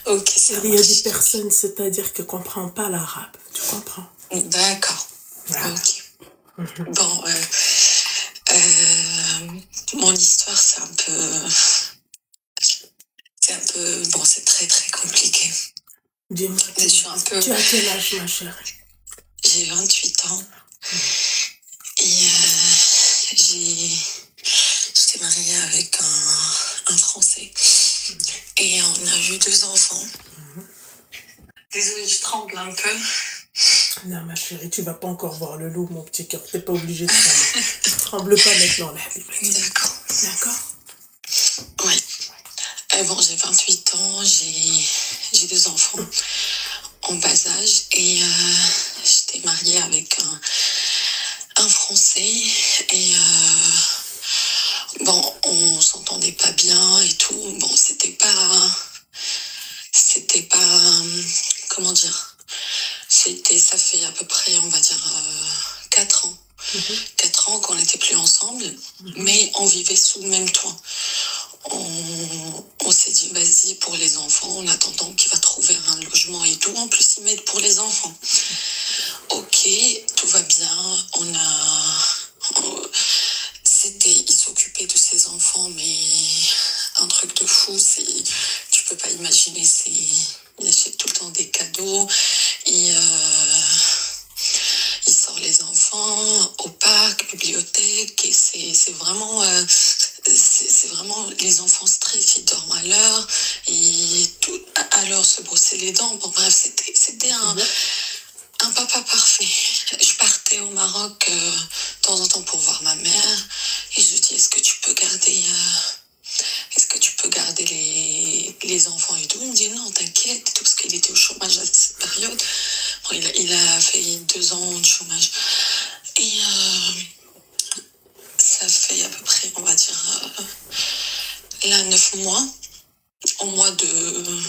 Ok, ça Il y a des marche. personnes, c'est-à-dire que ne comprennent pas l'arabe. Tu comprends? D'accord. Voilà. Ok. Bon, mon histoire, bon, c'est très très compliqué. Dis-moi, Je suis un peu, tu as quel âge, ma chérie? j'ai 28 ans et j'étais mariée avec un Français et on a eu 2 enfants. Désolée, je tremble un peu. Non, ma chérie, tu vas pas encore voir le loup, mon petit cœur. T'es pas obligée de trembler. Tremble pas maintenant, là. D'accord. D'accord? Oui. Bon, j'ai 28 ans, j'ai 2 enfants en bas âge et j'étais mariée avec un Français et bon, on s'entendait pas bien et tout. Bon, c'était pas, comment dire, ça fait à peu près, on va dire, 4 ans. 4 ans qu'on n'était plus ensemble, mais on vivait sous le même toit. On s'est dit, vas-y, pour les enfants, en attendant qu'il va trouver un logement et tout. En plus, ils m'aident pour les enfants. Ok, tout va bien. Il s'occupait de ses enfants, mais un truc de fou, tu peux pas imaginer, il achète tout le temps des cadeaux, il sort les enfants au parc, bibliothèque, et c'est vraiment les enfants stressent, ils dorment à l'heure, et tout à l'heure se brosser les dents. Bon bref, c'était un papa parfait. Je partais au Maroc de temps en temps pour voir ma mère et je lui dis, est-ce que tu peux garder les enfants et tout? Il me dit non, t'inquiète, et tout, parce qu'il était au chômage à cette période. Bon, il a fait 2 ans de chômage et ça fait à peu près, on va dire, là 9 mois, au mois de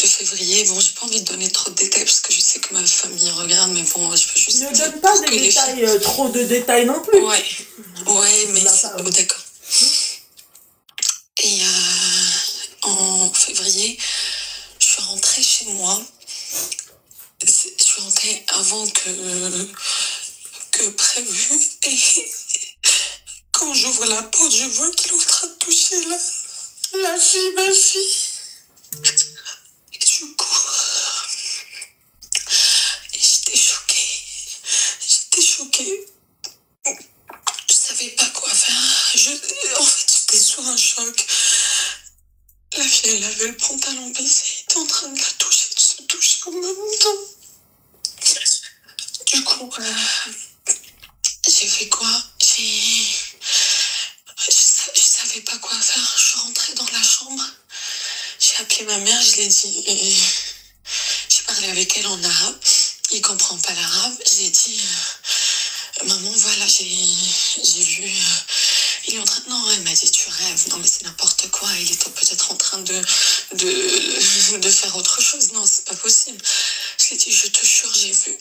février. Bon, j'ai pas envie de donner trop de détails parce que je sais que ma famille regarde, mais bon, je veux juste Ne dire donne pas que des détails, trop de détails non plus. Ouais, mais d'accord. Et en février, je suis rentrée chez moi. Je suis rentrée avant que prévu. Et quand j'ouvre la porte, je vois qu'il est en train de toucher ma fille. Et du coup, j'étais choquée. Je savais pas quoi faire. En fait, j'étais sous un choc. La fille, elle avait le pantalon baissé. Il était en train de la toucher, de se toucher en même temps. Du coup, j'ai fait quoi? Je savais pas quoi faire. Je suis rentrée dans la chambre. J'ai appelé ma mère, je l'ai dit. J'ai parlé avec elle en arabe. Il comprend pas l'arabe. J'ai dit, maman, voilà, j'ai vu. Il est en train. Non, elle m'a dit, tu rêves. Non, mais c'est n'importe quoi. Il était peut-être en train de faire autre chose. Non, c'est pas possible. Je lui ai dit, je te jure, j'ai vu.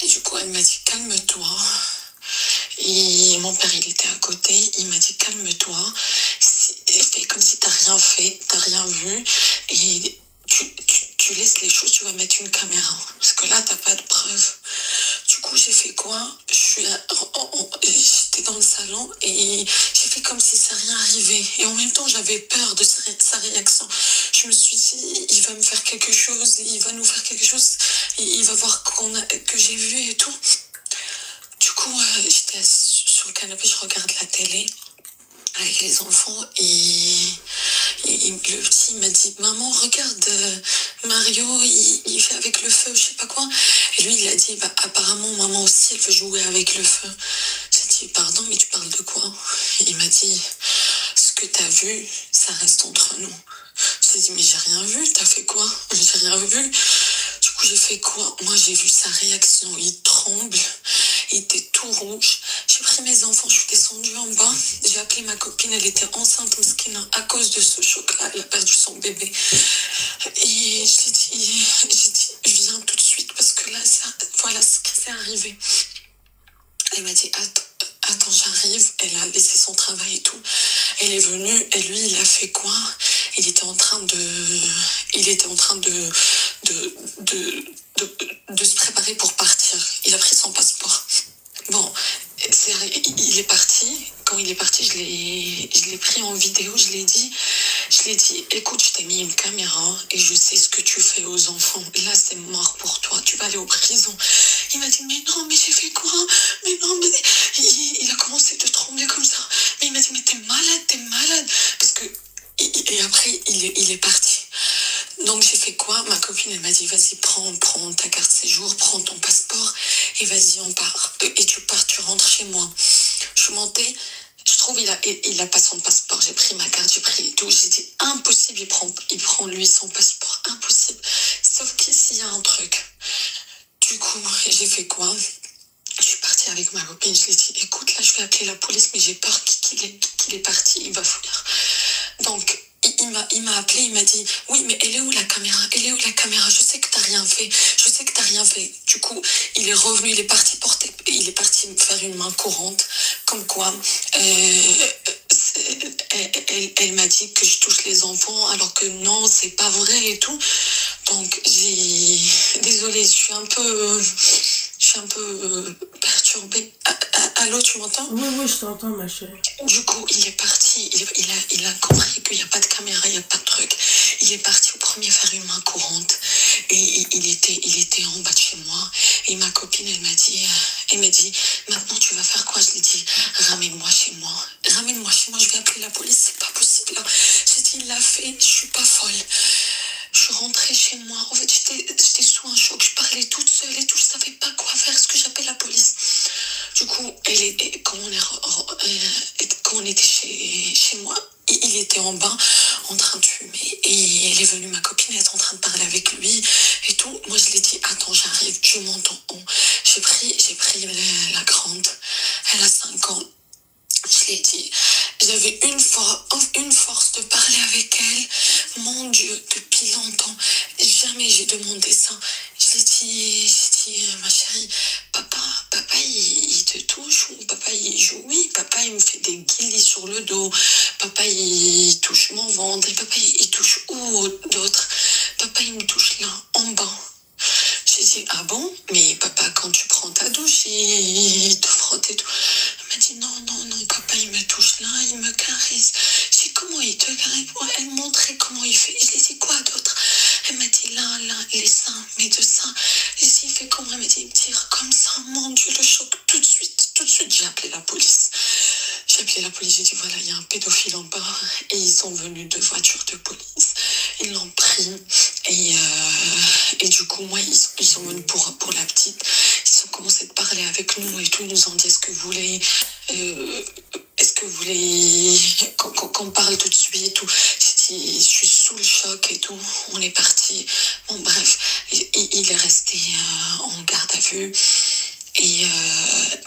Et du coup, elle m'a dit, calme-toi. Et mon père, il était à côté. Il m'a dit, calme-toi. Fais comme si t'as rien fait, t'as rien vu. Et tu laisses les choses, tu vas mettre une caméra. Parce que là, t'as pas de preuves. Du coup, j'ai fait quoi? J'étais dans le salon et j'ai fait comme si ça rien arrivait. Et en même temps, j'avais peur de sa réaction. Je me suis dit, il va me faire quelque chose, il va nous faire quelque chose, il va voir que j'ai vu et tout. Du coup, j'étais assise sur le canapé, je regarde la télé avec les enfants et le petit m'a dit, maman, regarde, Mario, il fait avec le feu, je sais pas quoi. Et lui, il a dit, bah, apparemment, maman aussi, elle veut jouer avec le feu. J'ai dit, pardon, mais tu parles de quoi? Et il m'a dit, ce que t'as vu, ça reste entre nous. J'ai dit, mais j'ai rien vu, t'as fait quoi? J'ai rien vu. Du coup, j'ai fait quoi? Moi, j'ai vu sa réaction, il tremble, il était tout rouge. J'ai pris mes enfants, je suis descendue en bas. J'ai appelé ma copine, elle était enceinte à cause de ce choc-là. Elle a perdu son bébé. Et j'ai dit, viens tout de suite parce que là, voilà ce qui s'est arrivé. Elle m'a dit, attends, j'arrive. Elle a laissé son travail et tout. Elle est venue et lui, il a fait quoi? il était en train de se préparer pour partir. Il a pris son passeport. Bon, il est parti. Quand il est parti, je l'ai pris en vidéo. Je l'ai dit, écoute, je t'ai mis une caméra et je sais ce que tu fais aux enfants. Là, c'est mort pour toi. Tu vas aller en prison. Il m'a dit, mais non, mais j'ai fait quoi? Mais non, mais il a commencé de trembler comme ça. Mais il m'a dit, mais t'es malade. Parce que et après, il est parti. Donc j'ai fait quoi? Ma copine, elle m'a dit, vas-y, prends ta carte séjour, prends ton passeport et vas-y, on part. Et tu pars, tu rentres chez moi. Je suis montée, je trouve il a pas son passeport. J'ai pris ma carte, j'ai pris tout. J'ai dit, impossible, il prend lui son passeport. Impossible. Sauf qu'ici, il y a un truc. Du coup, j'ai fait quoi? Je suis partie avec ma copine, je lui ai dit, écoute, là, je vais appeler la police, mais j'ai peur qu'il est parti, il va fuir. Donc, il m'a appelé, il m'a dit, oui, mais elle est où la caméra? Je sais que t'as rien fait. Du coup, il est revenu, il est parti me faire une main courante, comme quoi, elle m'a dit que je touche les enfants, alors que non, c'est pas vrai et tout. Donc, désolée, je suis un peu perturbée. Allô, tu m'entends? Oui, je t'entends, ma chérie. Du coup, il est parti. Il a compris qu'il n'y a pas de caméra, il n'y a pas de truc. Il est parti au premier faire une main courante. Et il était en bas de chez moi. Et ma copine, elle m'a dit, maintenant tu vas faire quoi? Je lui ai dit, ramène-moi chez moi, je vais appeler la police, c'est pas possible. J'ai dit, il l'a fait, je suis pas folle. Je suis rentrée chez moi. En fait, j'étais sous un choc. Je parlais toute seule et tout. Je savais pas quoi faire. Est-ce que j'appelle la police? Du coup, quand on était chez moi, il était en bas en train de fumer. Et elle est venue, ma copine, elle est en train de parler avec lui et tout. Moi, je lui ai dit, attends, j'arrive, tu m'entends. J'ai pris la grande. Elle a 5 ans. Je l'ai dit, j'avais une force de parler avec elle. Mon Dieu, depuis longtemps, jamais j'ai demandé ça. Je l'ai dit, ma chérie, papa, il te touche, ou papa, il joue, oui, papa, il me fait des guilis sur le dos, papa, il touche mon ventre, et papa, il touche où d'autre? Papa, il me touche là, en bas. J'ai dit, ah bon? Mais papa, quand tu prends ta douche, il te frotte et tout. Elle m'a dit, non, papa, il me touche là, il me caresse. J'ai dit, comment il te caresse? Elle montrait comment il fait. Je lui ai dit, quoi d'autre? Elle m'a dit, là, les seins, mes 2 seins. J'ai dit, il fait comment? Elle m'a dit, il me tire comme ça. Mon Dieu, le choc, tout de suite, j'ai appelé la police. J'ai dit, voilà, il y a un pédophile en bas. Et ils sont venus 2 voitures de police. Ils l'ont pris. Et du coup, moi, ils sont venus pour la petite. Ils ont commencé de parler avec nous et tout. Ils nous ont dit, est-ce que vous voulez qu'on parle tout de suite et tout? J'ai dit, je suis sous le choc et tout. On est parti. Bon, bref, il est resté en garde à vue. Et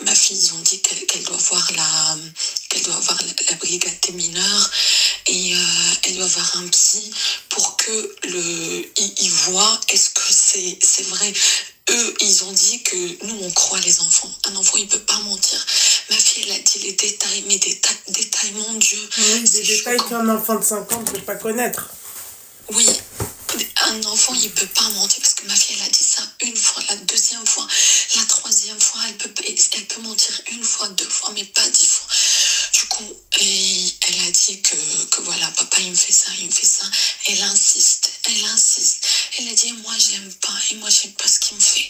ma fille, ils ont dit qu'elle doit voir la brigade des mineurs et elle doit voir un psy pour que il voit est-ce que c'est vrai. Eux, ils ont dit que nous, on croit les enfants. Un enfant, il peut pas mentir. Ma fille, elle a dit les détails, mais des détails, mon Dieu. Oui, des détails qu'un enfant de 5 ans ne peut pas connaître. Oui, un enfant, il peut pas mentir parce que ma fille, elle a dit ça une fois, la 2e fois, la 3e fois, elle peut mentir 1 fois, 2 fois, mais pas 10 fois. Du coup, elle a dit que voilà, papa, il me fait ça. Elle insiste. Elle a dit, moi, je l'aime pas, et moi, j'aime pas ce qu'il me fait.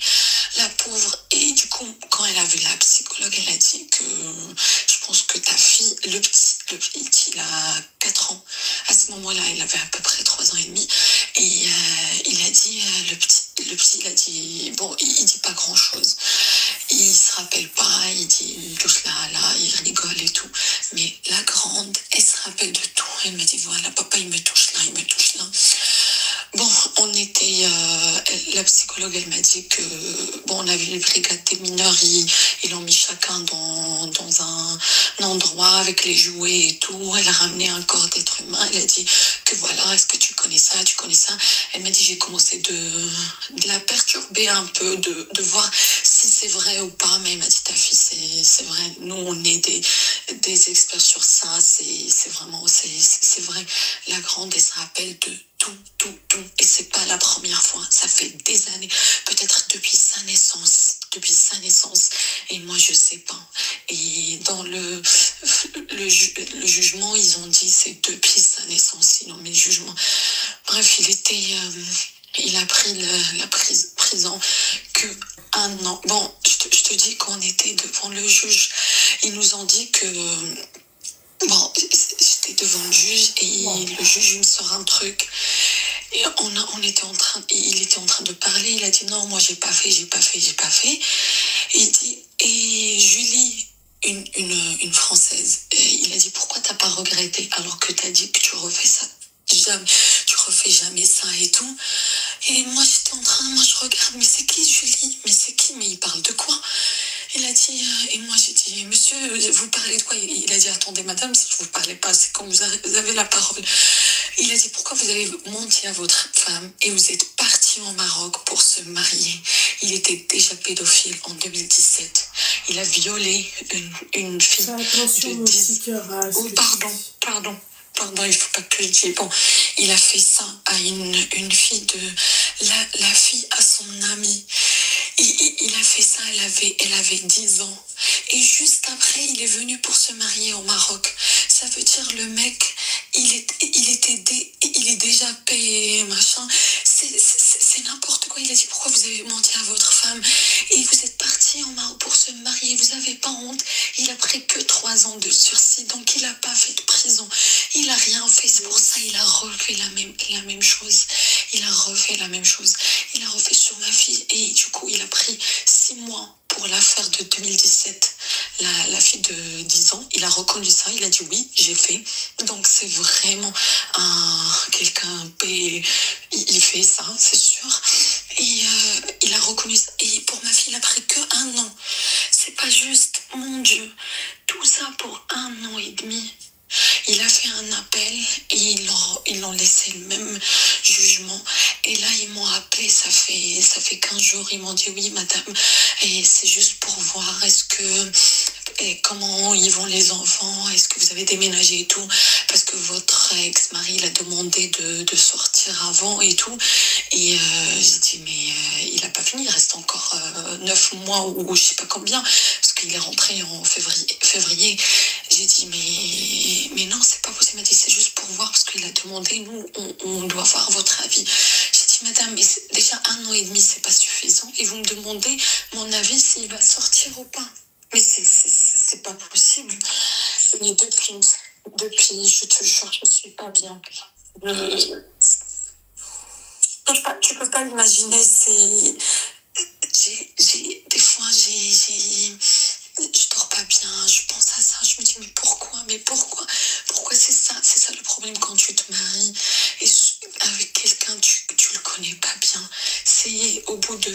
La pauvre. Et du coup, quand elle a vu la psychologue, elle a dit que je pense que ta fille, le petit, il a 4 ans. À ce moment-là, il avait à peu près 3 ans et demi. Et il a dit, le petit, il a dit, bon, il dit pas grand-chose. Il se rappelle pas, il dit, il touche là, il rigole et tout. Mais la grande, elle se rappelle de tout. Elle me dit, voilà, papa, il me touche là. Bon, la psychologue, elle m'a dit que, bon, on avait les brigades des mineurs, ils l'ont mis chacun dans un endroit avec les jouets et tout. Elle a ramené un corps d'être humain. Elle a dit que voilà, est-ce que tu connais ça? Elle m'a dit, j'ai commencé de la perturber un peu, de voir si c'est vrai ou pas. Mais elle m'a dit, ta fille, c'est vrai. Nous, on est des experts sur ça, c'est vraiment, c'est vrai. La grande, elle se rappelle de tout. Et c'est pas la première fois. Ça fait des années, peut-être depuis sa naissance. Et moi, je sais pas. Et dans le jugement, ils ont dit c'est depuis sa naissance. Ils ont mis le jugement. Bref, il a pris la prison que 1 an. Bon, je te dis qu'on était devant le juge. Ils nous ont dit que... Bon, j'étais devant le juge et le juge me sort un truc. Et il était en train de parler. Il a dit non, moi j'ai pas fait. Et il dit, et Julie, une Française, il a dit pourquoi t'as pas regretté alors que t'as dit que tu refais ça. Tu refais jamais ça et tout. Et moi je regarde, mais c'est qui Julie? Mais il parle de quoi? Il a dit, et moi j'ai dit, monsieur, vous parlez de quoi? Il a dit, attendez madame, si je vous parlais pas, c'est quand vous avez la parole. Il a dit, pourquoi vous avez menti à votre femme et vous êtes parti au Maroc pour se marier? Il était déjà pédophile en 2017. Il a violé une fille de 10... Oh, pardon, il faut pas que je dise. Bon, il a fait ça à une fille la fille à son ami. Il a fait ça, elle avait 10 ans. Et juste après, il est venu pour se marier au Maroc. Ça veut dire le mec, il est déjà payé, machin. C'est n'importe quoi. Il a dit, pourquoi vous avez menti à votre femme? Et vous êtes parti au Maroc pour se marier. Vous avez pas honte? Il a pris que 3 ans de sursis. Donc, il a pas fait de prison. Il a rien fait. C'est pour ça il a refait la même chose. Il a refait sur ma fille. Et du coup, il a pris 6 mois pour l'affaire de 2017. La fille de 10 ans, il a reconnu ça. Il a dit oui, j'ai fait. Donc, c'est vraiment quelqu'un... Il fait ça, c'est sûr. Et il a reconnu ça. Et pour ma fille, il a pris que 1 an. C'est pas juste, mon Dieu. Tout ça pour 1 an et demi. Il a fait un appel et ils l'ont laissé le même jugement. Et là, ils m'ont appelé, ça fait 15 jours, ils m'ont dit oui, madame, et c'est juste pour voir comment ils vont les enfants, est-ce que vous avez déménagé et tout, parce que votre ex-mari il a demandé de sortir avant et tout. Et j'ai dit mais il a pas fini, il reste encore 9 mois ou je sais pas combien, parce qu'il est rentré en février. J'ai dit mais non, c'est pas possible. Il m'a dit c'est juste pour voir parce qu'il a demandé, nous on doit voir votre avis. J'ai dit madame, mais déjà 1 an et demi c'est pas suffisant et vous me demandez mon avis s'il va sortir ou pas. Mais c'est pas possible. Mais depuis, je te jure, je suis pas bien. Tu peux pas l'imaginer, des fois, je dors pas bien, je pense à ça, je me dis mais pourquoi c'est ça le problème quand tu te maries et avec quelqu'un tu le connais pas bien. C'est au bout de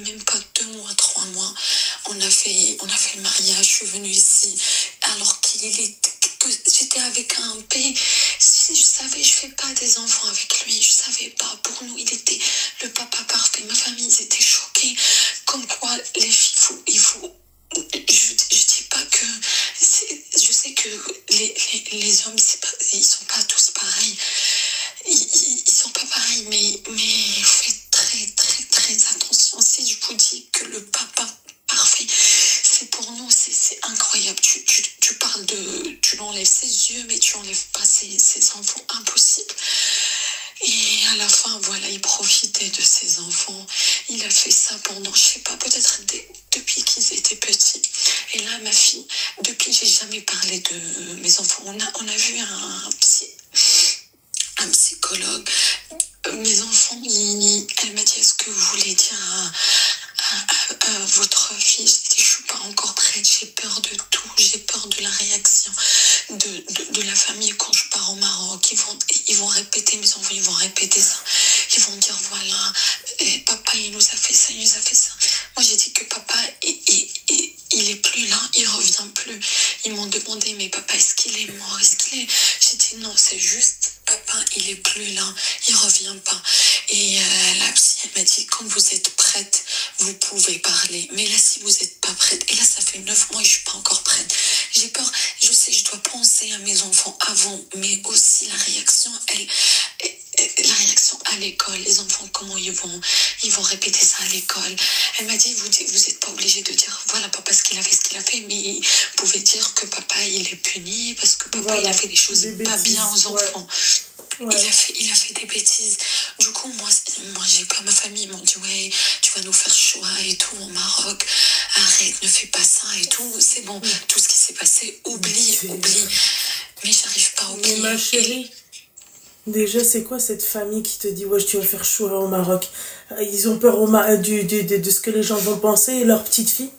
même pas 2 mois, 3 mois, on a fait le mariage, je suis venue ici alors que j'étais avec un pays. Si je savais, je fais pas des enfants avec lui, je savais pas. Pour nous, il était le papa parfait. Ma famille, ils étaient choqués. Comme quoi, les filles, il faut. Je dis pas que. Je sais que les hommes, ils sont pas tous pareils. Ils sont pas pareils, mais faites très, très, très attention. Si je vous dis que le papa parfait, c'est pour nous, c'est incroyable. Tu parles tu l'enlèves ses yeux, mais tu enlèves pas ses enfants, impossible. Et à la fin, voilà, il profitait de ses enfants. Il a fait ça pendant, je sais pas, peut-être depuis qu'ils étaient petits. Et là, ma fille, depuis, j'ai jamais parlé de mes enfants. On a vu un psychologue. Mes enfants, elle m'a dit, est-ce que vous voulez dire à votre fille? J'ai dit, je suis pas encore prête, j'ai peur de tout, j'ai peur de la réaction de la famille quand je pars au Maroc. Ils vont répéter, mes enfants, ils vont répéter ça. Ils vont dire, voilà, papa, il nous a fait ça. Moi, j'ai dit que papa, il est plus là, il revient plus. Ils m'ont demandé, mais papa, est-ce qu'il est mort? J'ai dit, non, c'est juste, papa, il est plus là, il revient pas. Et la psy, elle m'a dit, quand vous êtes prête, vous pouvez parler. Mais là, si vous n'êtes pas prête, et là, ça fait 9 mois et je suis pas encore prête. J'ai peur, je sais, je dois penser à mes enfants avant, mais aussi la réaction, la réaction à l'école, les enfants, comment ils vont répéter ça à l'école. Elle m'a dit, vous n'êtes pas obligé de dire, voilà papa ce qu'il a fait, mais vous pouvez dire que papa il est puni parce que papa il a fait des choses pas bien aux enfants. Ouais. Il a fait des bêtises. Du coup, moi j'ai peur. Ma famille m'ont dit, ouais, tu vas nous faire choix et tout au Maroc. Arrête, ne fais pas ça et tout. C'est bon, tout ce qui s'est passé, oublie. Mais j'arrive pas à oublier. Mais ma chérie, déjà, c'est quoi cette famille qui te dit, ouais, tu vas faire choix au Maroc? Ils ont peur de ce que les gens vont penser, et leur petite fille.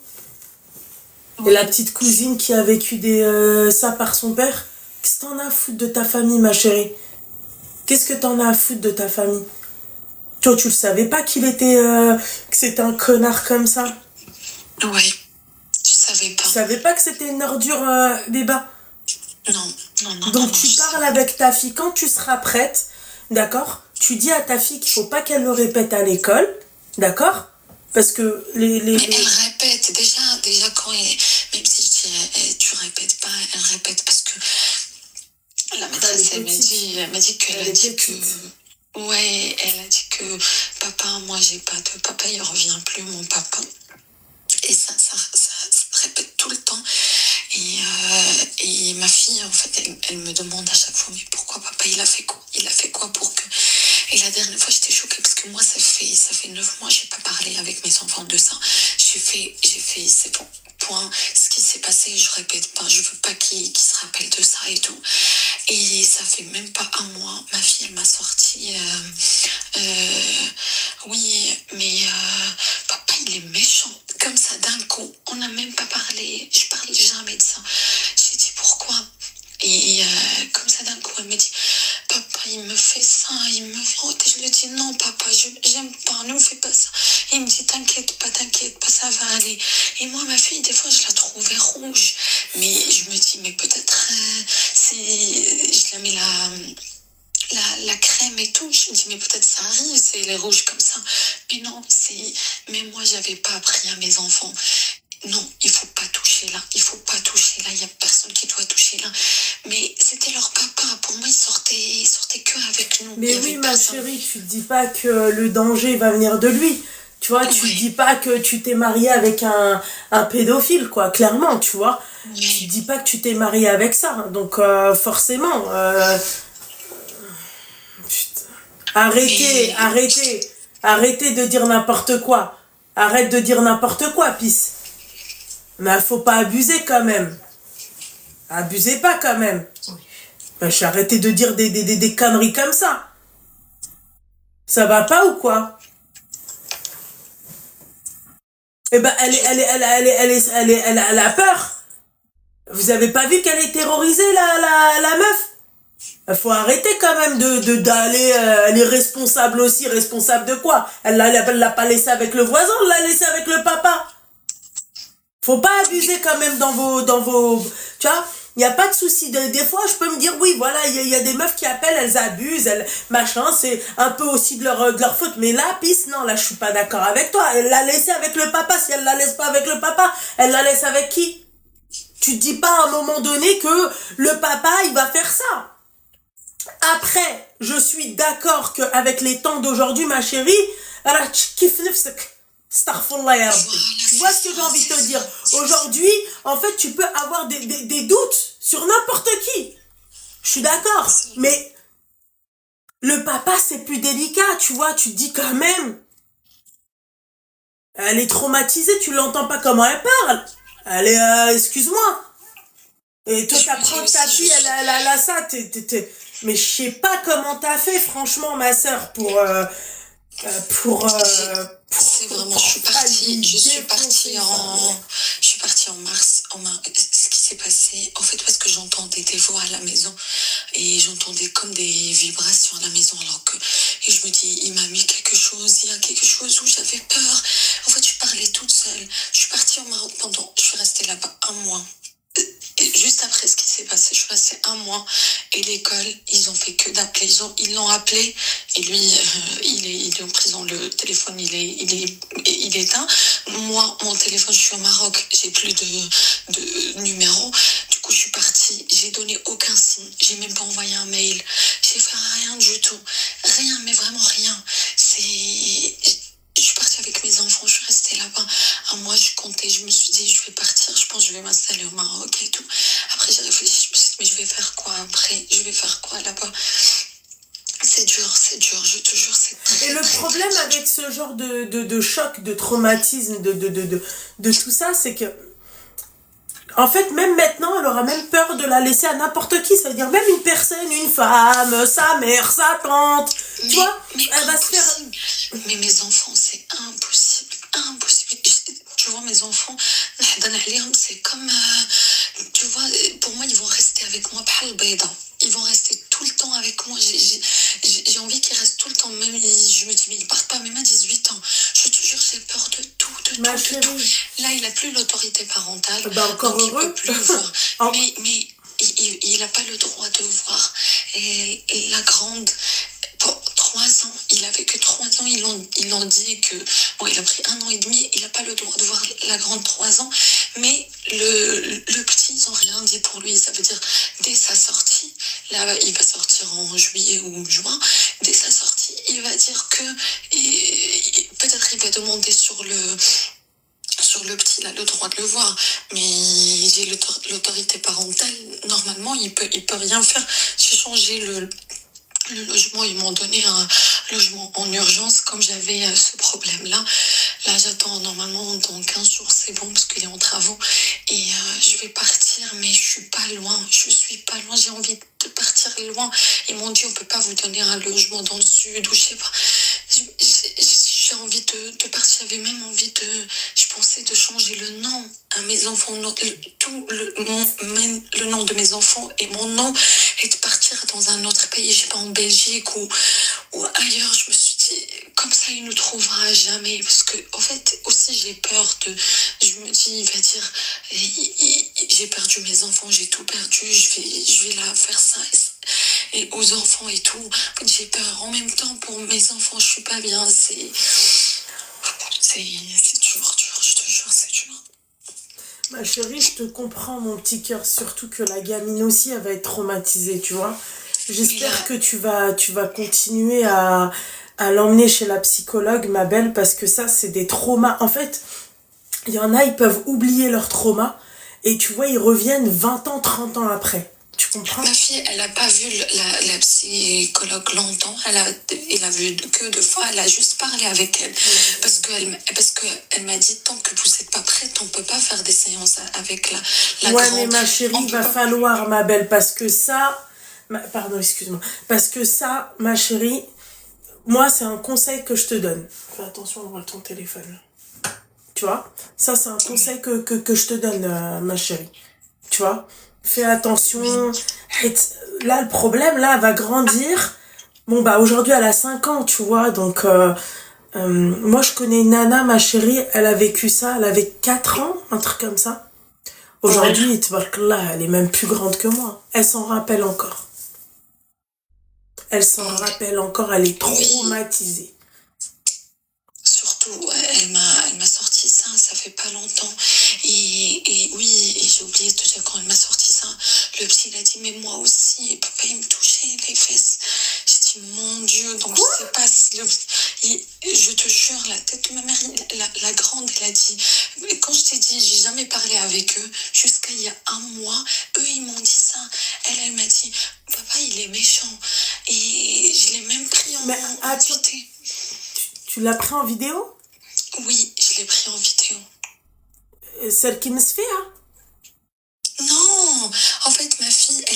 Et la petite cousine qui a vécu ça par son père. Qu'est-ce que t'en as à foutre de ta famille, ma chérie? Qu'est-ce que t'en as à foutre de ta famille? Toi, tu le savais pas qu'il était... que c'était un connard comme ça? Ouais, je savais pas. Tu savais pas que c'était une ordure, Béba? Non. Donc tu parles avec ta fille quand tu seras prête, d'accord? Tu dis à ta fille qu'il faut pas qu'elle le répète à l'école, d'accord? Parce que Mais elle répète, déjà quand même si je dis tu répètes pas, elle répète parce que la maîtresse, elle m'a dit qu'elle a dit que... Ouais, elle a dit que papa, moi j'ai pas de papa, il revient plus mon papa. Et ça se répète tout le temps. Et ma fille, en fait, elle me demande à chaque fois, mais pourquoi papa, il a fait quoi pour que... Et la dernière fois, j'étais choquée parce que moi, ça fait 9 mois, j'ai pas parlé avec mes enfants de ça. J'ai fait, c'est bon, point. Ce qui s'est passé, je répète pas. Je veux pas qu'ils se rappellent de ça et tout. Et ça fait même pas un mois, ma fille, elle m'a sorti, oui, mais papa, il est méchant. Comme ça, d'un coup, on n'a même pas parlé. Je parle jamais de ça. J'ai dit pourquoi? Et comme ça, d'un coup, elle me dit, papa, il me fait ça, il me frotte. Et je lui dis, non, papa, j'aime pas, ne me fais pas ça. Et il me dit, t'inquiète pas, ça va aller. Et moi, ma fille, des fois, je la trouvais rouge. Mais je me dis, mais peut-être, je la mets la crème et tout, je me dis mais peut-être ça arrive, c'est les rouges comme ça. Mais non, mais moi j'avais pas appris à mes enfants. Non, il faut pas toucher là, il y a personne qui doit toucher là. Mais c'était leur papa, pour moi il sortait que avec nous. Mais oui ma chérie, tu te dis pas que le danger va venir de lui. Tu vois, tu te dis pas que tu t'es mariée avec un pédophile, quoi, clairement, tu vois. Tu te dis pas que tu t'es mariée avec ça. Donc forcément... Arrêtez de dire n'importe quoi. Arrête de dire n'importe quoi, Pisse. Mais faut pas abuser quand même. Abusez pas quand même. Arrêtez de dire des conneries comme ça. Ça va pas ou quoi? Eh ben, elle a peur. Vous avez pas vu qu'elle est terrorisée, la meuf? Il faut arrêter quand même d'aller... elle est responsable aussi. Responsable de quoi? Elle l'a pas laissé avec le voisin, elle l'a laissé avec le papa. Faut pas abuser quand même dans vos... Tu vois, il n'y a pas de souci. Des fois, je peux me dire, oui, voilà, il y a des meufs qui appellent, elles abusent, machin, c'est un peu aussi de leur faute. Mais là, Pisse, non, là, je suis pas d'accord avec toi. Elle l'a laissé avec le papa. Si elle la laisse pas avec le papa, elle la laisse avec qui? Tu te dis pas à un moment donné que le papa, il va faire ça. Après, je suis d'accord qu'avec les temps d'aujourd'hui, ma chérie, tu vois ce que j'ai envie de te dire? Aujourd'hui, en fait, tu peux avoir des doutes sur n'importe qui. Je suis d'accord. Mais le papa, c'est plus délicat, tu vois. Tu te dis quand même. Elle est traumatisée, tu l'entends pas comment elle parle. Elle est, excuse-moi. Et toi, t'apprends que ta fille, elle a ça. Mais je sais pas comment t'as fait, franchement, ma sœur, pour c'est vraiment, je suis partie en mars. Ce qui s'est passé, en fait, parce que j'entendais des voix à la maison et j'entendais comme des vibrations à la maison, et je me dis, il m'a mis quelque chose, il y a quelque chose où j'avais peur. En fait, je parlais toute seule. Je suis partie au Maroc je suis restée là-bas un mois. Et juste après ce qui s'est passé? Je suis restée un mois et l'école, ils ont fait que d'appeler. Ils l'ont appelé et lui, il est en prison. Le téléphone, il est éteint. Moi, mon téléphone, je suis au Maroc, j'ai plus de numéro. Du coup, je suis partie. J'ai donné aucun signe. J'ai même pas envoyé un mail. J'ai fait rien du tout. Rien, mais vraiment rien. Je suis partie avec mes enfants, je suis restée là-bas. Un mois, je comptais, je me suis dit, je vais partir, je pense que je vais m'installer au Maroc et tout. Après, j'ai réfléchi, je me suis dit, mais je vais faire quoi après? Je vais faire quoi là-bas? C'est dur, je te jure, c'est très, Et le très, problème très dur. avec ce genre de choc, de traumatisme, de tout ça, c'est que, en fait, même maintenant, elle aura même peur de la laisser à n'importe qui. Ça veut dire même une personne, une femme, sa mère, sa tante. Tu vois, Mais elle va se faire... impossible. Mais mes enfants, c'est impossible. Impossible. Tu vois, mes enfants, c'est comme, tu vois, pour moi, ils vont rester avec moi. Ils vont rester tout le temps avec moi. J'ai envie qu'ils restent tout le temps. Même, je me dis, mais ils partent pas, même à 18 ans. Je te jure, j'ai peur de tout, Ma de tout. chérie. Là, il a plus l'autorité parentale. Bah, encore donc heureux. il peut plus voir. En- Mais il n'a pas le droit de voir. Et la grande, pour 3 ans, il avait que 3 ans, ils l'ont dit que, bon, il a pris 1 an et demi, il n'a pas le droit de voir la grande 3 ans, mais le petit, ils n'ont rien dit pour lui, ça veut dire, dès sa sortie, là, il va sortir en juillet ou juin, dès sa sortie, il va dire que, peut-être il va demander sur le petit, il a le droit de le voir, mais j'ai l'autorité parentale, normalement, il peut rien faire. J'ai changé le logement, ils m'ont donné un logement en urgence comme j'avais ce problème-là. Là, j'attends normalement dans 15 jours, c'est bon parce qu'il est en travaux. Et je vais partir, mais je suis pas loin. J'ai envie de partir loin. Ils m'ont dit, on peut pas vous donner un logement dans le sud ou je sais pas. J'ai envie de partir. J'avais même envie je pensais de changer le nom à mes enfants, le nom de mes enfants et mon nom, et de partir dans un autre pays, je sais pas, en Belgique ou ailleurs. Je me suis dit, comme ça, il ne trouvera jamais. Parce que, en fait, aussi, j'ai peur je me dis, il va dire, j'ai perdu mes enfants, j'ai tout perdu, je vais là faire ça. Et aux enfants et tout. En fait, j'ai peur. En même temps, pour mes enfants, je suis pas bien. C'est dur, je te jure, c'est dur. Ma chérie, je te comprends, mon petit cœur. Surtout que la gamine aussi, elle va être traumatisée, tu vois. J'espère que tu vas continuer à l'emmener chez la psychologue, ma belle, parce que ça, c'est des traumas. En fait, il y en a, ils peuvent oublier leurs traumas. Et tu vois, ils reviennent 20 ans, 30 ans après. Tu comprends? Ma fille, elle n'a pas vu la psychologue longtemps. Elle a vu que 2 fois. Elle a juste parlé avec elle. Parce qu'elle m'a dit, tant que vous n'êtes pas prête, on ne peut pas faire des séances avec la Ouais, grande. mais ma chérie, il va falloir, ma belle, parce que ça... Pardon, excuse-moi. Parce que ça, ma chérie, moi, c'est un conseil que je te donne. Fais attention, on voit ton téléphone. Tu vois? Ça, c'est un conseil que je te donne, ma chérie. Tu vois? Fais attention. Là, le problème, là, elle va grandir. Bon, bah, aujourd'hui, elle a 5 ans, tu vois. Donc, moi, je connais une nana, ma chérie, elle a vécu ça. Elle avait 4 ans, un truc comme ça. Aujourd'hui, là, elle est même plus grande que moi. Elle s'en rappelle encore. Elle est traumatisée. Surtout, elle m'a sorti ça fait pas longtemps. Et oui, et j'ai oublié de te dire, quand elle m'a sorti ça, le petit, il a dit, mais moi aussi, papa, il me touchait les fesses. J'ai dit, mon Dieu, donc je sais pas si je te jure, la tête de ma mère, la grande, elle a dit, quand je t'ai dit, j'ai jamais parlé avec eux, jusqu'à il y a un mois, eux, ils m'ont dit ça. Elle m'a dit, papa, il est méchant. Et je l'ai même pris en vidéo. Tu l'as pris en vidéo? Oui, je l'ai pris en vidéo. Celle qui me se fait, hein? Non, en fait, ma fille, quand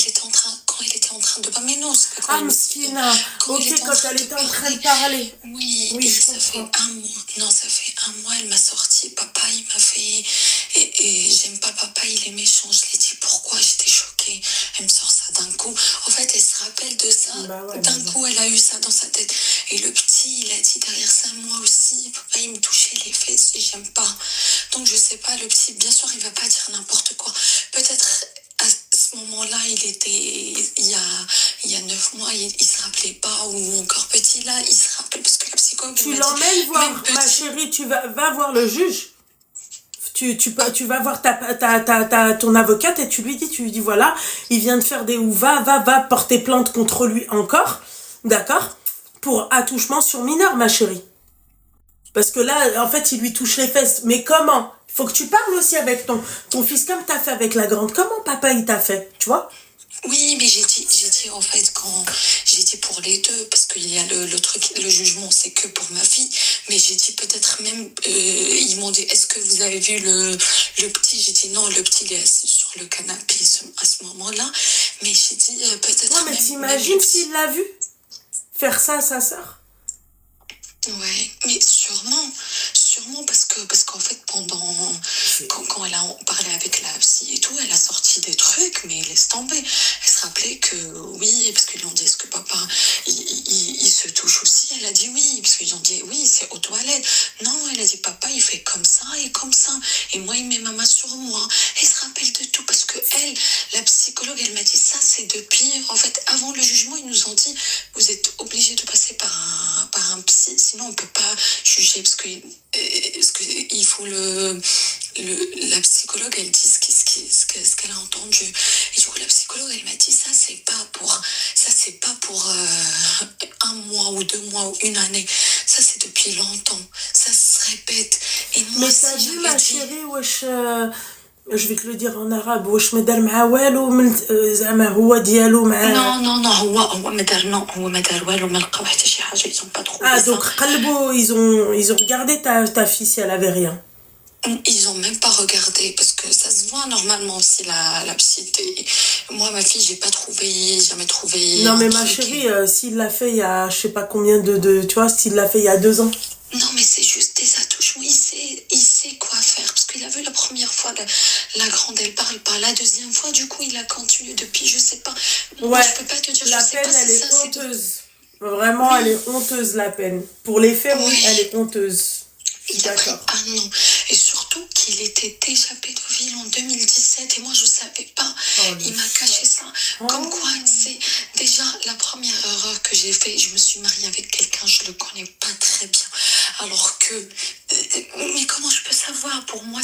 elle était en train de parler, mais non, c'est pas quand Ah, elle me Mskina. Ok, quand elle était en train de parler. Oui, ça fait un mois. Non, ça fait un mois, elle m'a sorti. Papa, il m'a fait. Et j'aime pas papa, il est méchant. Je l'ai dit pourquoi, j'étais choquée. Elle me sort ça d'un coup. En fait, elle se rappelle de ça. Bah ouais, d'un coup, elle a eu ça dans sa tête. Et le petit, il a dit derrière ça, moi aussi, papa, il me touchait les fesses et j'aime pas. Donc, je sais pas, le petit, bien sûr, il va pas dire n'importe quoi. Peut-être à ce moment-là, ou encore petit là, il se rappelle parce que la psychologue Tu elle m'a dit l'emmènes voir, même ma petit. chérie, va voir le juge. Tu vas voir ton avocate et tu lui dis voilà, il vient de faire des ou va porter plainte contre lui encore, d'accord, pour attouchement sur mineur, ma chérie. Parce que là, en fait, il lui touche les fesses. Mais comment? Il faut que tu parles aussi avec ton fils comme t'as fait avec la grande. Comment papa il t'a fait, tu vois? Oui, mais j'ai dit en fait quand j'ai dit pour les deux parce qu'il y a le truc, le jugement c'est que pour ma fille, mais j'ai dit peut-être même ils m'ont dit est-ce que vous avez vu le petit, j'ai dit non, le petit il est assis sur le canapé à ce moment-là, mais j'ai dit peut-être Ouais, mais même t'imagines s'il l'a vu faire ça à sa sœur? Ouais, mais sûrement parce qu'en fait quand elle a parlé avec la psy et tout, elle a sorti des trucs, mais laisse tomber. Elle se rappelait que oui, parce qu'ils lui ont dit est-ce que papa il se touche aussi, elle a dit oui, parce qu'ils ont dit oui, c'est aux toilettes. Non, elle a dit papa il fait comme ça et moi il met ma main sur moi. Elle se rappelle de tout parce que elle, la psychologue, elle m'a dit ça c'est de pire. En fait, avant le jugement, ils nous ont dit vous êtes obligés de passer par un psy, sinon on peut pas juger parce que il faut la psychologue elle dit ce qu'elle a entendu et du coup la psychologue elle m'a dit ça c'est pas pour un mois ou 2 mois ou une année, ça c'est depuis longtemps, ça se répète et moi mais si t'as vu j'avais ma dit chérie wesh je vais te le dire en arabe واش ما دار مع والو من زعما هو ديالو مع non هو ما دار والو ما لقاو حتى شي حاجه ils ont pas trouvé ça. donc قلبوا ils ont regardé ta fille si elle avait rien. Ils ont même pas regardé parce que ça se voit normalement si la psy moi ma fille j'ai jamais trouvé non mais ma chérie s'il l'a fait il y a je sais pas combien tu vois s'il l'a fait il y a 2 ans. Non mais c'est juste des attouchements, il sait quoi faire parce qu'il a vu la première fois la grande elle parle pas, la deuxième fois du coup il a continué depuis je sais pas. Ouais, moi, je peux pas te dire la je sais peine pas elle si est ça honteuse. Vraiment oui. elle est honteuse la peine. Pour les faits oui, elle est honteuse. Il a pris un an. Et surtout qu'il était déjà pédophile en 2017 et moi je savais pas. Il m'a caché ça. Comme quoi, c'est déjà la première erreur que j'ai fait. Je me suis mariée avec quelqu'un, je le connais pas très bien. Alors que, mais comment je peux savoir? Pour moi,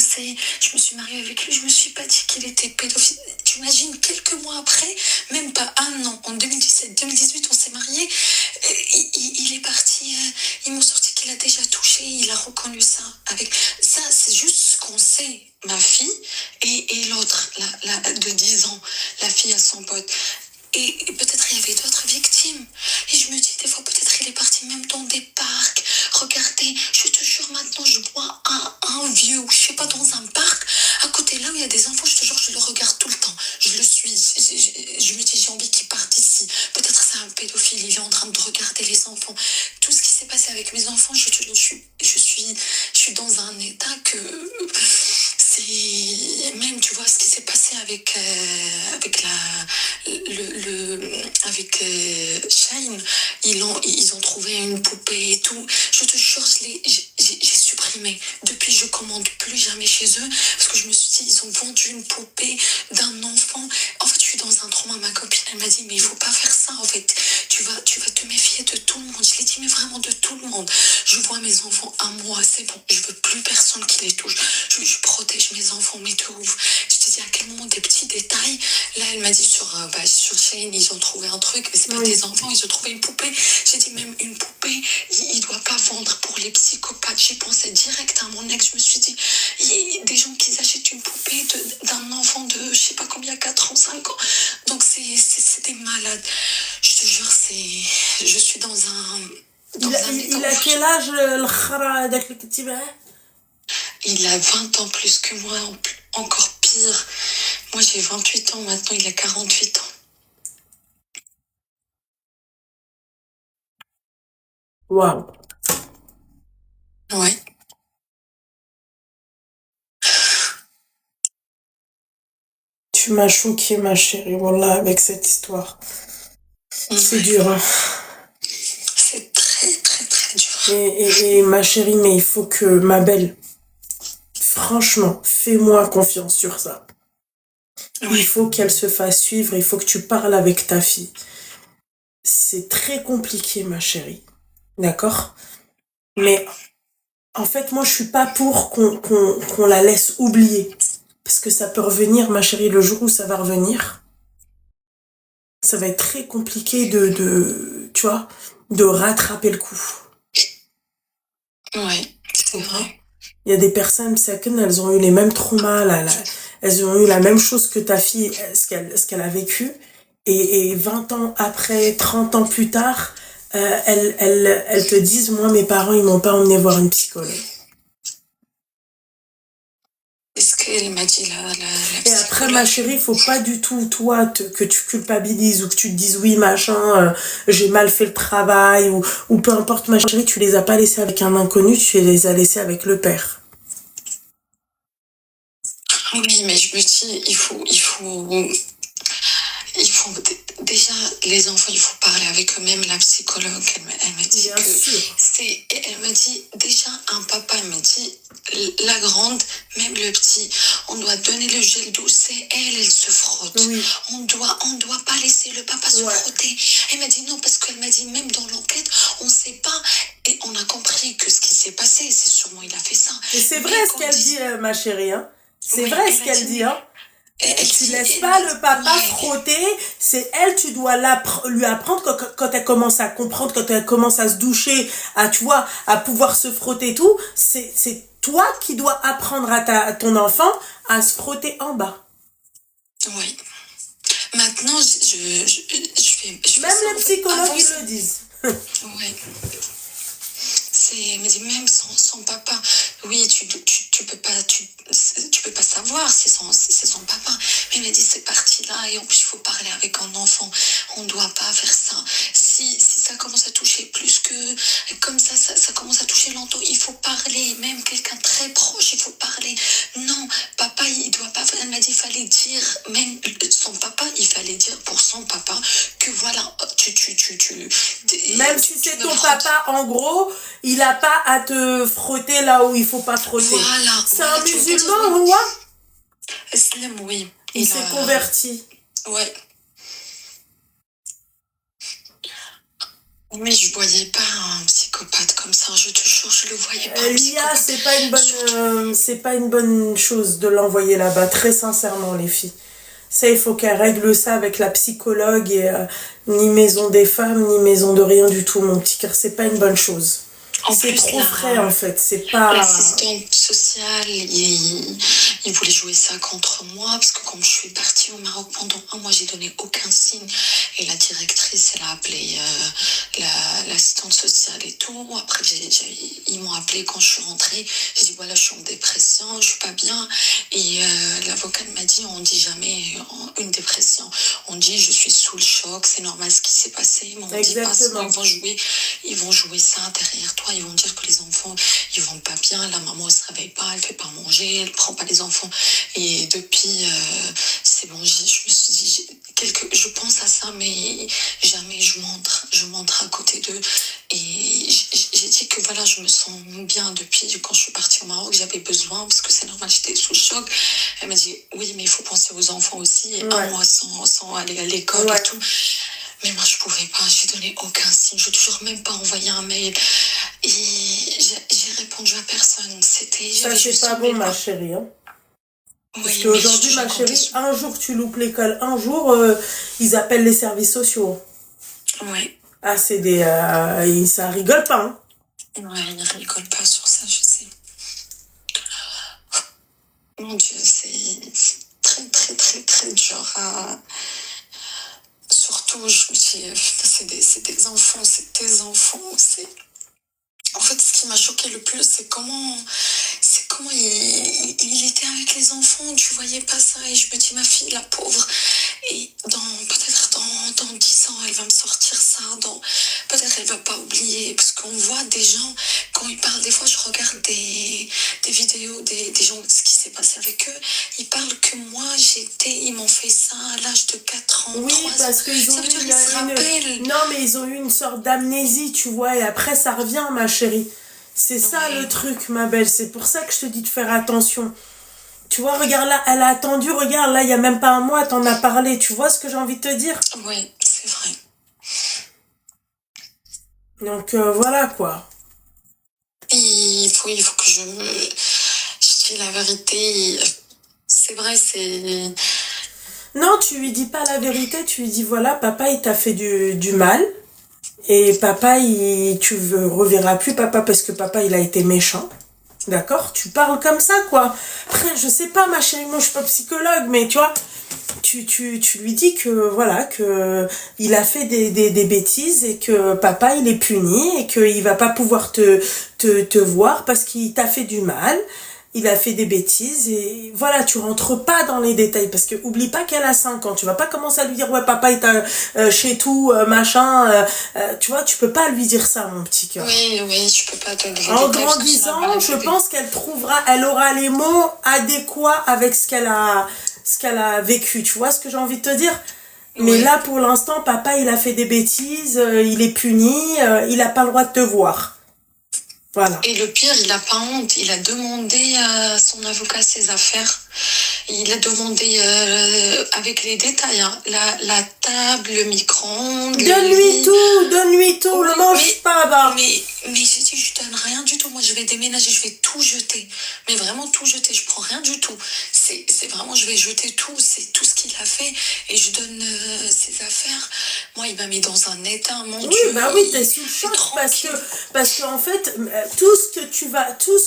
je me suis mariée avec lui, je me suis pas dit qu'il était pédophile. Tu imagines, quelques mois après, même pas un an, en 2017, 2018, on s'est mariés. Il est parti, ils m'ont sorti qu'il a déjà touché, il a reconnu ça. Ça, c'est juste ce qu'on sait, ma fille et l'autre, la de 10 ans, la fille à son pote. Et peut-être il y avait d'autres victimes. Et je me dis, des fois, peut-être il est parti même dans des parcs. Regardez, je te jure, maintenant, je vois un vieux, ou je sais pas, dans un parc, à côté là où il y a des enfants, je te jure, je le regarde tout le temps. Je le suis. Je me dis, j'ai envie qu'il parte ici. Peut-être c'est un pédophile, il est en train de regarder les enfants. Tout ce qui s'est passé avec mes enfants, je suis dans un état que c'est même, tu vois, ce qui s'est passé avec Shine, ils ont trouvé une poupée et tout. Je te jure, j'ai supprimé. Depuis, je commande plus jamais chez eux parce que je me suis dit, ils ont vendu une poupée d'un enfant. En fait, je suis dans un trauma. Ma copine, elle m'a dit, mais il faut pas faire ça. En fait, tu vas te méfier de tout le monde. Je l'ai dit, mais vraiment de tout le monde. Je vois mes enfants à moi, c'est bon. Je veux plus personne qui les touche. Je protège mes enfants, mais de ouf. Je te dis à quel moment des petits détails. Là, elle m'a dit sur Shane, ils ont trouvé un truc, mais c'est pas des enfants, ils ont trouvé une poupée. J'ai dit même une poupée, il doit pas vendre pour les psychopathes. J'ai pensé direct à mon ex, je me suis dit, il y a des gens qui achètent une poupée d'un enfant de je sais pas combien, 4 ans, 5 ans. Donc c'est des malades. Je te jure, je suis dans un il a quel âge le khara هذاك اللي كنتي معاه? Il a 20 ans plus que moi, encore pire. Moi, j'ai 28 ans, maintenant, il a 48 ans. Waouh. Ouais. Tu m'as choquée, ma chérie, wallah, avec cette histoire. C'est dur, hein. C'est très, très, très dur. Et ma chérie, mais il faut que, ma belle, franchement, fais-moi confiance sur ça. Il faut qu'elle se fasse suivre, il faut que tu parles avec ta fille. c'est très compliqué, ma chérie. D'accord? Mais en fait, moi, je suis pas pour qu'on la laisse oublier. Parce que ça peut revenir, ma chérie, le jour où ça va revenir. Ça va être très compliqué tu vois, de rattraper le coup. Ouais, c'est vrai. Il y a des personnes, elles ont eu les mêmes traumas, elles ont eu la même chose que ta fille, ce qu'elle a vécu. Et 20 ans après, 30 ans plus tard, elles te disent, moi, mes parents, ils m'ont pas emmené voir une psychologue. C'est ce qu'elle m'a dit, la Et après, ma chérie, faut pas du tout, toi, que tu culpabilises ou que tu te dises, oui, machin, j'ai mal fait le travail ou peu importe, ma chérie, tu les as pas laissés avec un inconnu, tu les as laissés avec le père. Oui, mais je me dis, il faut déjà, les enfants, il faut parler avec eux-mêmes. La psychologue, elle m'a dit Bien que sûr. elle m'a dit déjà un papa, elle m'a dit la grande, même le petit, on doit donner le gel douce, c'est elle se frotte. Oui. On doit pas laisser le papa se frotter. Elle m'a dit non, parce qu'elle m'a dit même dans l'enquête, on sait pas. Et on a compris que ce qui s'est passé, c'est sûrement il a fait ça. Et c'est vrai ce qu'elle dit, ma chérie, hein. C'est vrai ce qu'elle dit, hein. Tu laisses pas le papa frotter, c'est elle, tu dois lui apprendre quand elle commence à comprendre, quand elle commence à se doucher, tu vois, à pouvoir se frotter et tout, c'est toi qui dois apprendre à ton enfant à se frotter en bas. Oui. Maintenant, je fais même les psychologues, ils le disent. Oui. Elle m'a dit même son papa, oui, tu peux pas savoir, c'est son papa. Mais elle m'a dit cette partie-là, et en plus il faut parler avec un enfant, on doit pas faire ça. Si ça commence à toucher plus que comme ça commence à toucher longtemps, il faut parler, même quelqu'un très proche, il faut parler. Non, papa, il doit pas. Elle m'a dit il fallait dire, même son papa, il fallait dire pour son papa que voilà, même si c'est ton papa, en gros, il a pas à te frotter là où il faut pas frotter. Voilà. C'est un musulman ou quoi? Islam, oui. Il s'est converti. Ouais. Mais je voyais pas un psychopathe comme ça, je te jure, je le voyais pas. Lia, c'est pas une bonne chose de l'envoyer là-bas, très sincèrement, les filles. Ça, il faut qu'elle règle ça avec la psychologue et ni maison des femmes, ni maison de rien du tout, mon petit cœur. C'est pas une bonne chose. C'est trop frais, en fait. C'est pas... L'assistante sociale, il voulait jouer ça contre moi, parce que comme je suis partie au Maroc pendant un mois, j'ai donné aucun signe. Et la directrice, elle a appelé l'assistante sociale et tout. Après, ils m'ont appelé quand je suis rentrée. J'ai dit, voilà, je suis en dépression, je suis pas bien. Et l'avocate m'a dit, on dit jamais une dépression. On dit, je suis sous le choc, c'est normal ce qui s'est passé. Mais on dit pas, sinon ils vont jouer ça derrière toi. Ils vont dire que les enfants, ils vont pas bien. La maman, elle se réveille pas, elle fait pas manger, elle prend pas les enfants. Et depuis, c'est bon, je me suis dit, je pense à ça, mais jamais je montre à côté d'eux. Et j'ai dit que voilà, je me sens bien depuis quand je suis partie au Maroc, j'avais besoin, parce que c'est normal, j'étais sous le choc. Elle m'a dit, oui, mais il faut penser aux enfants aussi, et un mois sans aller à l'école et tout. Mais moi, je pouvais pas, j'ai donné aucun signe, je n'ai toujours même pas envoyé un mail. Et j'ai répondu à personne. Ça, c'est pas bon, ma chérie. Hein. Parce qu'aujourd'hui, ma chérie, un jour tu loupes l'école, un jour, ils appellent les services sociaux. Ouais. Ah, c'est des... ça rigole pas, hein. Ouais, ils ne rigolent pas sur ça, je sais. Mon Dieu, c'est très, très, très, très dur à... Surtout, je me dis, c'est des enfants, c'est tes enfants, c'est... En fait, ce qui m'a choqué le plus, c'est comment il était avec les enfants, tu voyais pas ça, et je me dis, ma fille, la pauvre, et peut-être dans 10 ans, elle va me sortir ça, peut-être elle va pas oublier, parce qu'on voit des gens, quand ils parlent, des fois, je regarde des vidéos des gens, ce qui s'est passé avec eux, ils parlent que moi, ils m'ont fait ça à l'âge de 4 ans, oui, 3 ans. parce qu'ils ont non, mais ils ont eu une sorte d'amnésie, tu vois, et après, ça revient, ma chérie. C'est ça le truc, ma belle. C'est pour ça que je te dis de faire attention. Tu vois, regarde là, elle a attendu, regarde là, il n'y a même pas un mois, t'en as parlé. Tu vois ce que j'ai envie de te dire? Oui, c'est vrai. Donc voilà quoi. Il faut que je dise la vérité. C'est vrai, c'est... Non, tu lui dis pas la vérité, tu lui dis voilà, papa il t'a fait du mal. Et papa, tu ne reverras plus papa parce que papa il a été méchant. D'accord? Tu parles comme ça quoi. Après, je sais pas ma chérie, moi je suis pas psychologue, mais tu vois, tu lui dis que voilà, que il a fait des bêtises et que papa il est puni et qu'il va pas pouvoir te voir parce qu'il t'a fait du mal. Il a fait des bêtises et voilà, tu rentres pas dans les détails parce que oublie pas qu'elle a 5 ans. Tu vas pas commencer à lui dire ouais papa est chez tout machin. Tu vois, tu peux pas lui dire ça mon petit cœur. Oui, je peux pas te le dire. En grandissant, je pense elle aura les mots adéquats avec ce qu'elle a vécu. Tu vois ce que j'ai envie de te dire? Mais là pour l'instant, papa il a fait des bêtises, il est puni, il a pas le droit de te voir. Voilà. Et le pire, il n'a pas honte. Il a demandé à son avocat ses affaires. Il a demandé avec les détails, hein, la table, le micro-ondes. Donne-lui tout, le mange pas, bah. Mais j'ai dit, je donne rien du tout. Moi, je vais déménager, je vais tout jeter. Mais vraiment tout jeter, je prends rien du tout. C'est vraiment, je vais jeter tout. C'est tout ce qu'il a fait. Et je donne ses affaires. Moi, il m'a mis dans un état, mon Dieu. Bah oui, t'es sous le choc parce que en fait, tout ce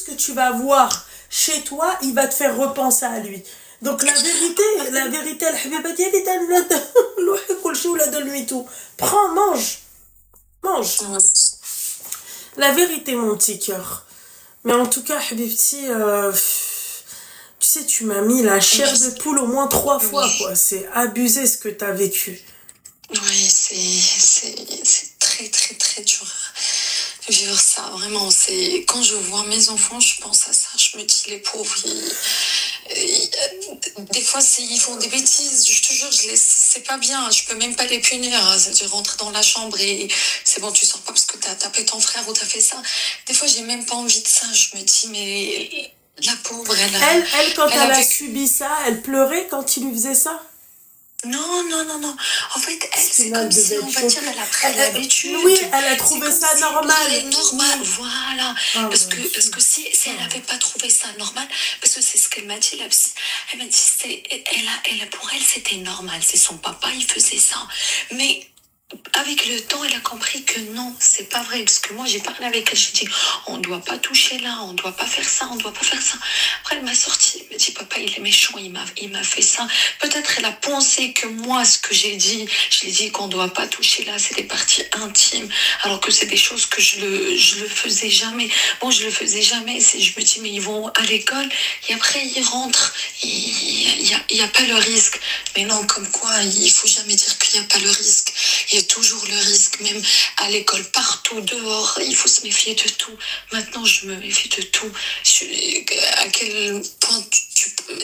que tu vas voir chez toi, il va te faire repenser à lui. Donc la vérité, donne-lui tout. Prends, mange. La vérité, mon petit cœur. Mais en tout cas, Habibti, tu sais, tu m'as mis la chair de poule au moins 3 fois, quoi. C'est abusé ce que t'as vécu. Oui, c'est très, très, très dur à vivre ça. Vraiment, quand je vois mes enfants, je pense à ça. Je me dis, les pauvres, des fois, ils font des bêtises. Je te jure, c'est pas bien. Je peux même pas les punir. C'est-à-dire rentrer dans la chambre et c'est bon, tu sors pas parce que t'as tapé ton frère ou t'as fait ça. Des fois, j'ai même pas envie de ça. Je me dis, mais la pauvre, elle quand elle a subi ça, elle pleurait quand il lui faisait ça? Non. En fait, c'est comme si, on va dire, elle a pris l'habitude. Oui, elle a trouvé ça normal. Normal, voilà. Parce que si elle n'avait pas trouvé ça normal, parce que c'est ce qu'elle m'a dit, la psy. Elle m'a dit, pour elle, c'était normal. C'est son papa, il faisait ça. Mais avec le temps, elle a compris que non, c'est pas vrai. Parce que moi, j'ai parlé avec elle, j'ai dit, on doit pas toucher là, on doit pas faire ça, on doit pas faire ça. Après, elle m'a sorti, elle m'a dit, papa, il est méchant, il m'a fait ça. Peut-être elle a pensé que moi, ce que j'ai dit, je lui ai dit qu'on doit pas toucher là, c'est des parties intimes. Alors que c'est des choses que je le faisais jamais. Bon, je le faisais jamais. Je me dis, mais ils vont à l'école et après, ils rentrent. Il y a pas le risque. Mais non, comme quoi, il faut jamais dire qu'il y a pas le risque. Il y a toujours le risque, même à l'école, partout, dehors, il faut se méfier de tout. Maintenant, je me méfie de tout. À quel point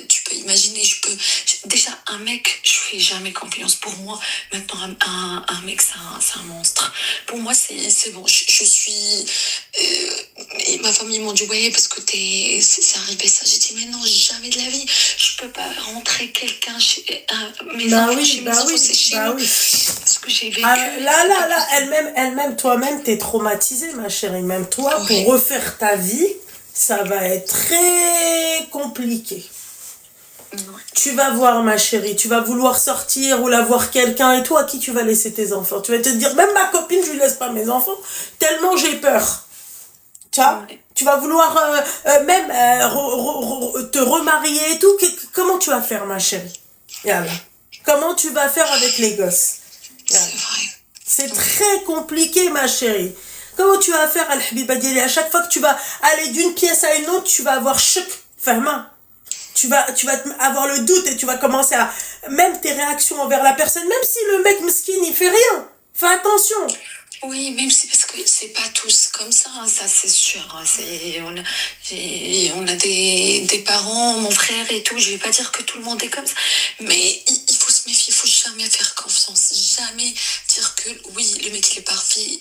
tu peux imaginer, déjà, un mec, je fais jamais confiance. Pour moi, maintenant, un mec, c'est un monstre. Pour moi, c'est bon. Je suis... et ma famille m'ont dit, ouais, parce que c'est arrivé ça. J'ai dit, mais non, jamais de la vie. Je peux pas rentrer quelqu'un chez mes enfants, chez mes enfants, c'est chez nous. Parce que j'ai vécu... Là, elle-même, toi-même, t'es traumatisée, ma chérie. Même toi, pour refaire ta vie, ça va être très compliqué. Ouais. Tu vas voir, ma chérie, tu vas vouloir sortir ou la voir quelqu'un et toi, à qui tu vas laisser tes enfants? Tu vas te dire, même ma copine, je lui laisse pas mes enfants, tellement j'ai peur. Tu vois, tu vas vouloir même te remarier et tout. Comment tu vas faire, ma chérie? Yallah. Comment tu vas faire avec les gosses? Yallah. C'est vrai. C'est très compliqué, ma chérie. Comment tu vas faire, Al-Habiba Diali? À chaque fois que tu vas aller d'une pièce à une autre, tu vas avoir choc, ferme. Tu vas avoir le doute et tu vas commencer à... Même tes réactions envers la personne, même si le mec mesquine, il fait rien. Fais attention. Oui, même si parce que c'est pas tous comme ça, hein, ça c'est sûr. On a des parents, mon frère et tout. Je vais pas dire que tout le monde est comme ça, mais il faut se méfier. Il faut jamais faire confiance, jamais dire que oui, le mec il est parfait,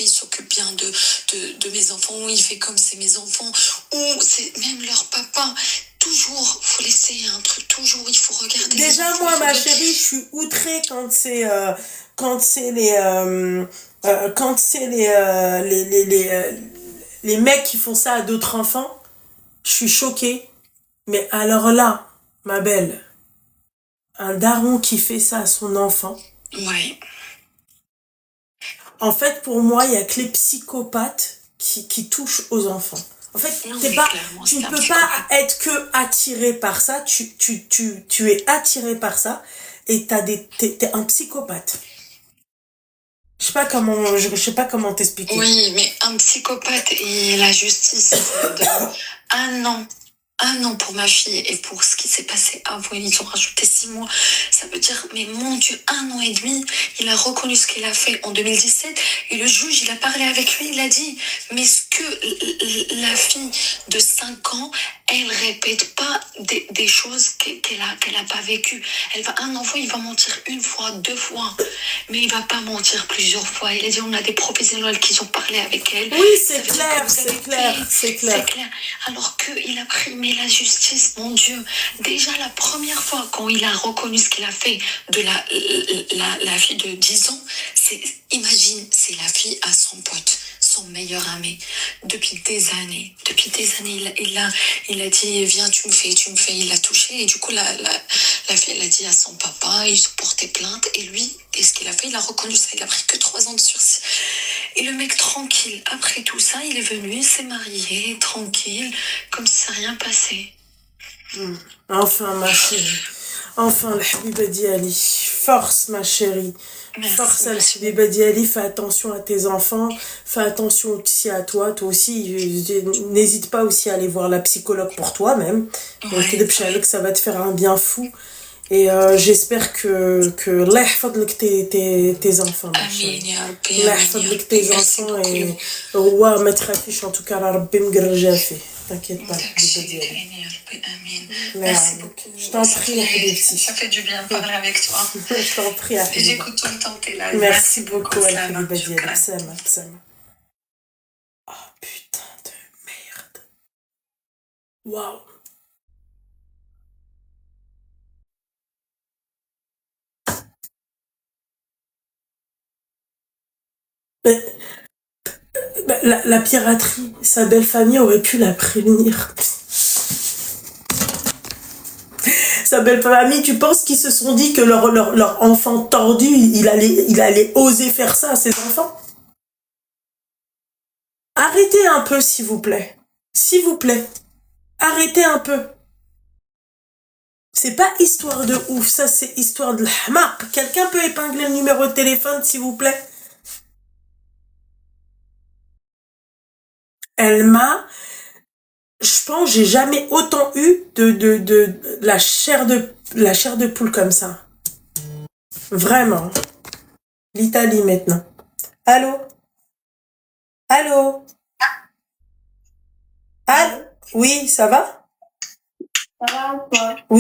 il s'occupe bien de mes enfants, il fait comme c'est mes enfants, ou c'est même leur papa. Toujours, faut laisser un truc. Toujours, il faut regarder. Déjà, moi, ma chérie, je suis outrée quand c'est Quand c'est les mecs qui font ça à d'autres enfants, je suis choquée. Mais alors là, ma belle, un daron qui fait ça à son enfant, Ouais. en fait, pour moi, il y a que les psychopathes qui touchent aux enfants. En fait, Non, t'es mais pas, clairement, tu c'est ne un peux pas psychopathe. être que attiré par ça, tu es attiré par ça et t'es un psychopathe. Je sais pas comment t'expliquer. Oui, mais un psychopathe et la justice donne un an. Un an pour ma fille et pour ce qui s'est passé avant, ils ont rajouté 6 mois. Ça veut dire, mais mon Dieu, 1 an et demi, il a reconnu ce qu'il a fait en 2017 et le juge, il a parlé avec lui, il a dit, mais ce que la fille de 5 ans, elle répète pas des choses qu'elle a pas vécues. Un enfant, il va mentir une fois, 2 fois, mais il va pas mentir plusieurs fois. Il a dit, on a des professionnels qui ont parlé avec elle. Oui, Ça c'est veut dire que clair, vous avez c'est clair, fait. c'est C'est clair. clair. Alors qu'il a pris, mais la justice, mon Dieu, déjà la première fois quand il a reconnu ce qu'il a fait de la fille de 10 ans, imagine, c'est la fille à son pote, son meilleur ami, depuis des années, il a dit, viens, tu me fais, il l'a touché, et du coup, la fille, elle a dit à son papa, ils ont porté plainte, et lui, qu'est-ce qu'il a fait? Il a reconnu ça, il a pris que 3 ans de sursis. Et le mec tranquille, après tout ça, il est venu, il s'est marié, tranquille, comme si ça rien passé. Enfin, ma chérie. Enfin, le Habiba Diali. Force, ma chérie. Force à le Habiba Diali. Fais attention à tes enfants. Fais attention aussi à toi. Toi aussi, n'hésite pas aussi à aller voir la psychologue pour toi-même. Ouais. Ça va te faire un bien fou. Et j'espère que Allah يحفظ tes enfants, ma Amin, chérie. ya Rabbi, الله amin, يحفظ ya لك Rabbi. tes Merci enfants beaucoup. et هو ما تخافيش en tout cas راه ربي مقرجها فيه. T'inquiète pas, الحبيبة Amin, ديالي. ya Rabbi, amin. الله Merci يعاونك. beaucoup. Je t'en prie, يا حبيبتي. Ça fait du bien de parler avec toi. Je t'en prie, يا حبيبة. J'écoute tout le temps tes lives. Merci beaucoup, Slama, الحبيبة ديالي. shukran. بسلامة بسلامة. Oh putain de merde. Waouh. La piraterie, sa belle famille aurait pu la prévenir. Sa belle famille, tu penses qu'ils se sont dit que leur enfant tordu, il allait oser faire ça à ses enfants? Arrêtez un peu, s'il vous plaît. S'il vous plaît. Arrêtez un peu. C'est pas histoire de ouf, ça c'est histoire de l'hmaq. Quelqu'un peut épingler le numéro de téléphone, s'il vous plaît? Elle m'a... Je pense j'ai jamais autant eu de la chair de poule comme ça. Vraiment. L'Italie maintenant. Allô? Allô? Allô? Oui, ça va? Ça va, toi? Oui.